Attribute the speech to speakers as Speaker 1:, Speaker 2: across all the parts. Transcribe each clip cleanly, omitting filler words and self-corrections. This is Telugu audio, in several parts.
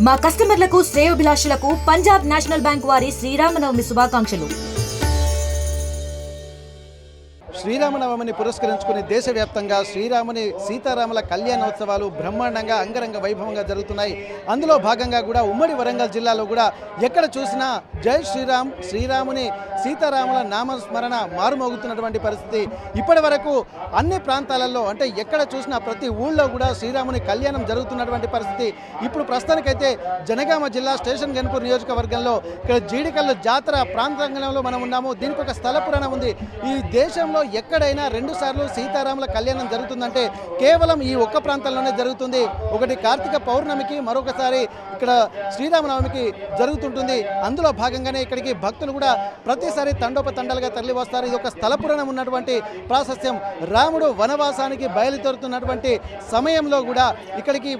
Speaker 1: మా కస్టమర్లకు శ్రేయోభిలాషులకు పంజాబ్ నేషనల్ బ్యాంక్ వారి శ్రీరామనవమి శుభాకాంక్షలు.
Speaker 2: శ్రీరామనవమిని పురస్కరించుకుని దేశవ్యాప్తంగా శ్రీరాముని సీతారాముల కళ్యాణోత్సవాలు బ్రహ్మాండంగా అంగరంగ వైభవంగా జరుగుతున్నాయి. అందులో భాగంగా కూడా ఉమ్మడి వరంగల్ జిల్లాలో కూడా ఎక్కడ చూసినా జై శ్రీరామ్, శ్రీరాముని సీతారాముల నామస్మరణ మారుమోగుతున్నటువంటి పరిస్థితి. ఇప్పటి వరకు అన్ని ప్రాంతాలలో అంటే ఎక్కడ చూసినా ప్రతి ఊళ్ళో కూడా శ్రీరాముని కళ్యాణం జరుగుతున్నటువంటి పరిస్థితి. ఇప్పుడు ప్రస్తుతానికైతే జనగామ జిల్లా స్టేషన్ గన్పూర్ నియోజకవర్గంలో ఇక్కడ జీడికల్లు జాతర ప్రాంతాంగణంలో మనం ఉన్నాము. దీనికి ఒక స్థల పురాణం ఉంది. ఈ దేశంలో ఎక్కడైనా 2 సార్లు సీతారాముల కళ్యాణం జరుగుతుందంటే కేవలం ఈ ఒక్క ప్రాంతంలోనే జరుగుతుంది. ఒకటి కార్తీక పౌర్ణమికి, మరొకసారి ఇక్కడ శ్రీరామనవమికి జరుగుతుంటుంది. అందులో భాగంగానే ఇక్కడికి భక్తులు కూడా ప్రతిసారి తండోపతండాలుగా తరలి వస్తారు. ఇది ఒక స్థల పురాణం ఉన్నటువంటి ప్రాశస్త్యం. రాముడు వనవాసానికి బయలుదేరుతున్నటువంటి సమయంలో కూడా ఇక్కడికి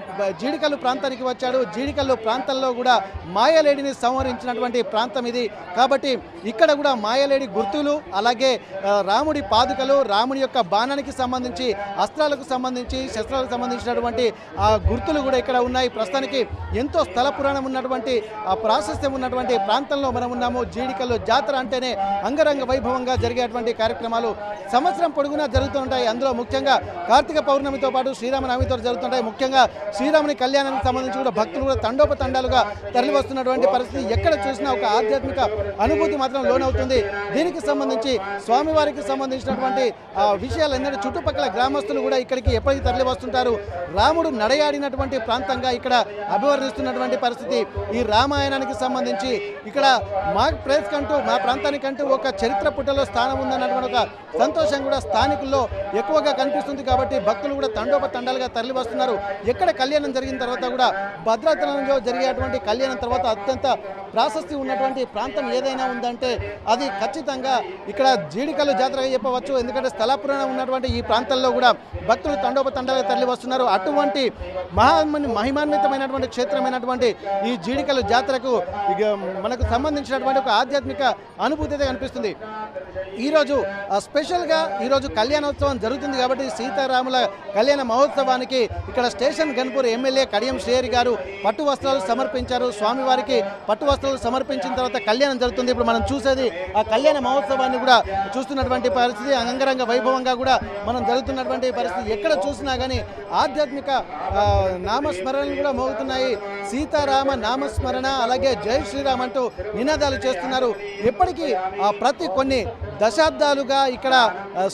Speaker 2: జీడికల్లు ప్రాంతానికి వచ్చాడు. జీడికల్లు ప్రాంతంలో కూడా మాయలేడిని సంహరించినటువంటి ప్రాంతం ఇది. కాబట్టి ఇక్కడ కూడా మాయలేడి గుర్తులు, అలాగే రాముడి పాదుకలు, రాముడి యొక్క బాణానికి సంబంధించి, అస్త్రాలకు సంబంధించి, శస్త్రాలకు సంబంధించినటువంటి ఆ గుర్తులు కూడా ఇక్కడ ఉన్నాయి. ప్రస్తుతానికి ఎంతో స్థల పురాణం ఉన్నటువంటి ఆ ప్రాశస్త్యం ఉన్నటువంటి ప్రాంతంలో మనం ఉన్నాము. జీడికల్లు జాతర అంటేనే అంగరంగ వైభవంగా జరిగేటువంటి కార్యక్రమాలు సంవత్సరం పొడుగునా జరుగుతుంటాయి. అందులో ముఖ్యంగా కార్తీక పౌర్ణమితో పాటు శ్రీరామనవమితో జరుగుతుంటాయి. ముఖ్యంగా శ్రీరాముని కళ్యాణానికి సంబంధించి కూడా భక్తులు కూడా తండోపతండాలుగా తరలి వస్తున్నటువంటి పరిస్థితి. ఎక్కడ చూసినా ఒక ఆధ్యాత్మిక అనుభూతి మాత్రం లోనవుతుంది. దీనికి సంబంధించి స్వామివారికి సంబంధించినటువంటి విషయాలు ఏంటంటే చుట్టుపక్కల గ్రామస్తులు కూడా ఇక్కడికి ఎప్పటికీ తరలి వస్తుంటారు. రాముడు నడయాడినటువంటి ప్రాంతంగా ఇక్కడ అభివర్ణిస్తున్నటువంటి పరిస్థితి. ఈ రామాయణానికి సంబంధించి ఇక్కడ మా ప్లేస్ కంటూ, మా ప్రాంతానికంటూ ఒక చరిత్ర పుటలో స్థానం ఉందన్నటువంటి ఒక సంతోషం కూడా స్థానికుల్లో ఎక్కువగా కనిపిస్తుంది. కాబట్టి భక్తులు కూడా తండోపతండాలుగా తరలి వస్తున్నారు. ఎక్కడ కళ్యాణం జరిగిన తర్వాత కూడా భద్రాచలంలో జరిగేటువంటి కళ్యాణం తర్వాత అత్యంత ప్రాశస్తి ఉన్నటువంటి ప్రాంతం ఏదైనా ఉందంటే అది ఖచ్చితంగా ఇక్కడ జీడికల్లు జాతరగా చెప్పవచ్చు. ఎందుకంటే స్థల పురాణం ఉన్నటువంటి ఈ ప్రాంతాల్లో కూడా భక్తులు తండోపతండాలుగా తరలి వస్తున్నారు. అటువంటి మహిమాన్వితమైనటువంటి క్షేత్రమైనటువంటి ఈ జీడికల్లు జాతరకు మనకు సంబంధించినటువంటి ఒక ఆధ్యాత్మిక అనుభూతి అయితే కనిపిస్తుంది. ఈరోజు స్పెషల్గా ఈరోజు కళ్యాణోత్సవం జరుగుతుంది కాబట్టి సీతారాముల కళ్యాణ మహోత్సవానికి ఇక్కడ స్టేషన్ గన్పూర్ ఎమ్మెల్యే కడియం శ్రీహరి గారు పట్టు వస్త్రాలు సమర్పించారు. స్వామివారికి పట్టు వస్త్రాలు సమర్పించిన తర్వాత కళ్యాణం జరుగుతుంది. ఇప్పుడు మనం చూసేది ఆ కళ్యాణ మహోత్సవాన్ని కూడా చూస్తున్నటువంటి పరిస్థితి. అంగరంగ వైభవంగా కూడా మనం జరుగుతున్నటువంటి పరిస్థితి. ఎక్కడ చూసినా కానీ ఆధ్యాత్మిక నామస్మరణలు కూడా మోగుతున్నాయి. సీతారామ నామస్మరణ, అలాగే జై శ్రీరామ్ అంటూ నినాదాలు చేస్తున్నారు. ఎప్పటికీ ప్రతి కొన్ని దశాబ్దాలుగా ఇక్కడ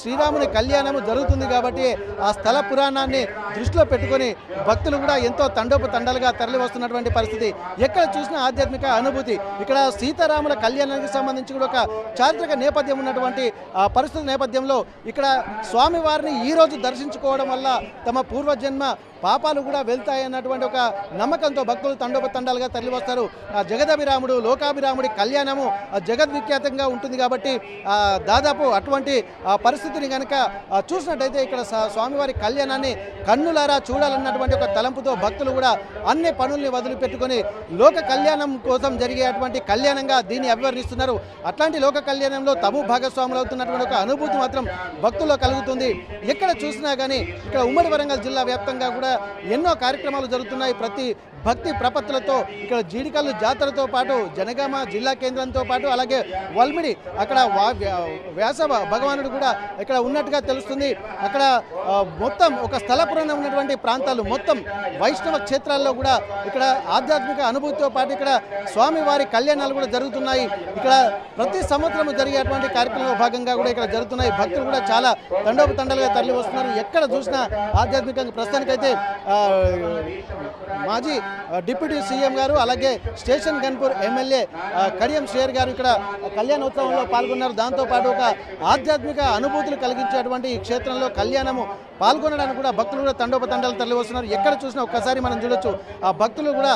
Speaker 2: శ్రీరాముని కళ్యాణము జరుగుతుంది కాబట్టి ఆ స్థల పురాణాన్ని దృష్టిలో పెట్టుకొని భక్తులు కూడా ఎంతో తండోపతండాలుగా తరలి వస్తున్నటువంటి పరిస్థితి. ఎక్కడ చూసినా ఆధ్యాత్మిక అనుభూతి. ఇక్కడ సీతారాముల కళ్యాణానికి సంబంధించి కూడా ఒక చారిత్రక నేపథ్యం ఉన్నటువంటి పరిస్థితి నేపథ్యంలో ఇక్కడ స్వామివారిని ఈరోజు దర్శించుకోవడం వల్ల తమ పూర్వజన్మ పాపాలు కూడా వెళ్తాయన్నటువంటి ఒక నమ్మకంతో భక్తులు తండోపతండాలుగా తరలి వస్తారు. జగదభిరాముడు, లోకాభిరాముడి కళ్యాణము జగద్విఖ్యాతంగా ఉంటుంది కాబట్టి దాదాపు అటువంటి పరిస్థితిని కనుక చూసినట్టయితే ఇక్కడ స్వామివారి కళ్యాణాన్ని కన్నులారా చూడాలన్నటువంటి ఒక తలంపుతో భక్తులు కూడా అన్ని పనుల్ని వదిలిపెట్టుకొని లోక కళ్యాణం కోసం జరిగేటువంటి కళ్యాణంగా దీన్ని అభివర్ణిస్తున్నారు. అట్లాంటి లోక కళ్యాణంలో తము భాగస్వాములు అవుతున్నటువంటి ఒక అనుభూతి మాత్రం భక్తుల్లో కలుగుతుంది. ఎక్కడ చూసినా కానీ ఇక్కడ ఉమ్మడి వరంగల్ జిల్లా వ్యాప్తంగా కూడా ఎన్నో కార్యక్రమాలు జరుగుతున్నాయి. ప్రతి భక్తి ప్రపత్తులతో ఇక్కడ జీడికల్లు జాతరతో పాటు జనగామ జిల్లా కేంద్రంతో పాటు అలాగే వల్మిడి అక్కడ వ్యాస భగవానుడు కూడా ఇక్కడ ఉన్నట్టుగా తెలుస్తుంది. అక్కడ మొత్తం ఒక స్థల పురాణం ఉన్నటువంటి ప్రాంతాలు మొత్తం వైష్ణవ క్షేత్రాల్లో కూడా ఇక్కడ ఆధ్యాత్మిక అనుభూతితో పాటు ఇక్కడ స్వామివారి కళ్యాణాలు కూడా జరుగుతున్నాయి. ఇక్కడ ప్రతి సంవత్సరం జరిగేటువంటి కార్యక్రమంలో భాగంగా కూడా ఇక్కడ జరుగుతున్నాయి. భక్తులు కూడా చాలా తండోపతండాలుగా తరలి వస్తున్నారు. ఎక్కడ చూసినా ఆధ్యాత్మికంగా ప్రస్తుతానికైతే మాజీ డిప్యూటీ సీఎం గారు అలాగే స్టేషన్ గన్పూర్ ఎమ్మెల్యే కడియం శ్రీహరి గారు ఇక్కడ కళ్యాణోత్సవంలో పాల్గొన్నారు. దాంతోపాటు ఒక ఆధ్యాత్మిక అనుభూతులు కలిగించేటువంటి ఈ క్షేత్రంలో కళ్యాణము పాల్గొనడానికి కూడా భక్తులు కూడా తండోపతండాలు తరలి వస్తున్నారు. ఎక్కడ చూసినా ఒక్కసారి మనం చూడొచ్చు ఆ భక్తులు కూడా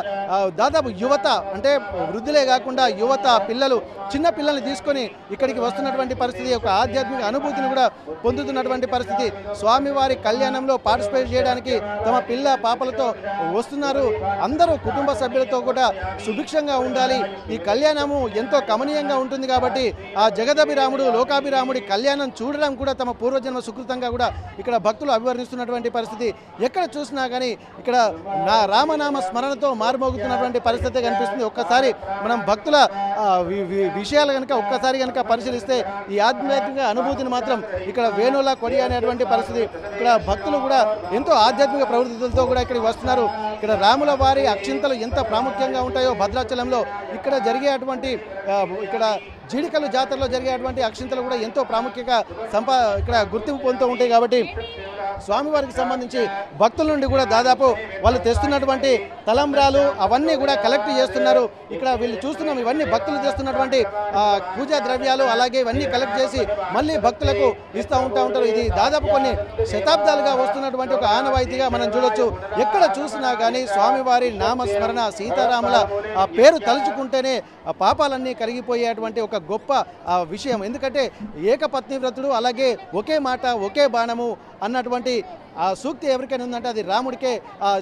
Speaker 2: దాదాపు యువత అంటే వృద్ధులే కాకుండా యువత, పిల్లలు, చిన్న పిల్లల్ని తీసుకొని ఇక్కడికి వస్తున్నటువంటి పరిస్థితి. ఒక ఆధ్యాత్మిక అనుభూతిని కూడా పొందుతున్నటువంటి పరిస్థితి. స్వామివారి కళ్యాణంలో పార్టిసిపేట్ చేయడానికి తమ పిల్ల పాపలతో వస్తున్నారు. అందరూ కుటుంబ సభ్యులతో కూడా సుభిక్షంగా ఉండాలి. ఈ కళ్యాణము ఎంతో కమనీయంగా ఉంటుంది కాబట్టి ఆ జగదభిరాముడు, లోకాభిరాముడి కళ్యాణం చూడడం కూడా తమ పూర్వజన్మ సుకృతంగా కూడా ఇక్కడ భక్తులు అభివర్ణిస్తున్నటువంటి పరిస్థితి. ఎక్కడ చూసినా కానీ ఇక్కడ రామనామ స్మరణతో మారుమోగుతున్నటువంటి పరిస్థితి కనిపిస్తుంది. ఒక్కసారి మనం భక్తుల విషయాలు కనుక ఒక్కసారి కనుక పరిశీలిస్తే ఈ ఆధ్యాత్మిక అనుభూతిని మాత్రం ఇక్కడ వేణుల కొడి అనేటువంటి పరిస్థితి. ఇక్కడ భక్తులు కూడా ఎంతో ఆధ్యాత్మిక ప్రవృత్తులతో కూడా ఇక్కడికి వస్తున్నారు. ఇక్కడ రాముల వారి అక్షింతలు ఎంత ప్రాముఖ్యంగా ఉంటాయో భద్రాచలంలో ఇక్కడ జరిగేటువంటి ఇక్కడ జీడికల్లు జాతరలో జరిగేటువంటి అక్షింతలు కూడా ఎంతో ప్రాముఖ్యంగా ఇక్కడ గుర్తింపు పొందుతూ ఉంటాయి. కాబట్టి స్వామివారికి సంబంధించి భక్తుల నుండి కూడా దాదాపు వాళ్ళు తెస్తున్నటువంటి తలంబ్రాలు అవన్నీ కూడా కలెక్ట్ చేస్తున్నారు. ఇక్కడ వీళ్ళు చూస్తున్నాం ఇవన్నీ భక్తులు చేస్తున్నటువంటి పూజా ద్రవ్యాలు, అలాగే ఇవన్నీ కలెక్ట్ చేసి మళ్ళీ భక్తులకు ఇస్తూ ఉంటారు. ఇది దాదాపు కొన్ని శతాబ్దాలుగా వస్తున్నటువంటి ఒక ఆనవాయితీగా మనం చూడొచ్చు. ఎక్కడ చూసినా కానీ స్వామివారి నామస్మరణ, సీతారాముల పేరు తలుచుకుంటేనే పాపాలన్నీ కరిగిపోయేటువంటి ఒక గొప్ప విషయం. ఎందుకంటే ఏకపత్ని వ్రతుడు, అలాగే ఒకే మాట ఒకే బాణము అన్నటువంటి ఆ సూక్తి ఎవరికైనా ఉందంటే అది రాముడికే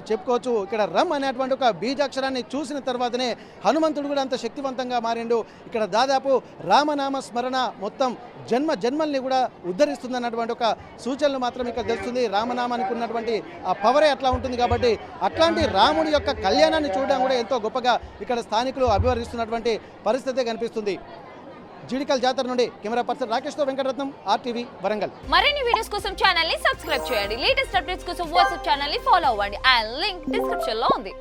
Speaker 2: చెప్పుకోవచ్చు. ఇక్కడ రమ్ అనేటువంటి ఒక బీజాక్షరాన్ని చూసిన తర్వాతనే హనుమంతుడు కూడా అంత శక్తివంతంగా మారిండు. ఇక్కడ దాదాపు రామనామ స్మరణ మొత్తం జన్మల్ని కూడా ఉద్ధరిస్తుందన్నటువంటి ఒక సూచనలు మాత్రం ఇక్కడ తెలుస్తుంది. రామనామానికి ఉన్నటువంటి ఆ పవరే అట్లా ఉంటుంది. కాబట్టి అట్లాంటి రాముడి యొక్క కళ్యాణాన్ని చూడడం కూడా ఎంతో గొప్పగా ఇక్కడ స్థానికులు అభివర్ణిస్తున్నటువంటి పరిస్థితి కనిపిస్తుంది. జీడికల్ జాతర నుండి కెమెరా పర్సన్ రాకేష్తో వెంకటరత్నం, RTV వరంగల్.
Speaker 3: మరిన్ని వీడియోస్ కోసం ఛానల్ ని సబ్స్క్రైబ్ చేయండి. లేటెస్ట్ అప్డేట్స్ కోసం వాట్సాప్ ఛానల్ ని ఫాలో అవ్వండి. ఆ లింక్ డిస్క్రిప్షన్ లో ఉంది.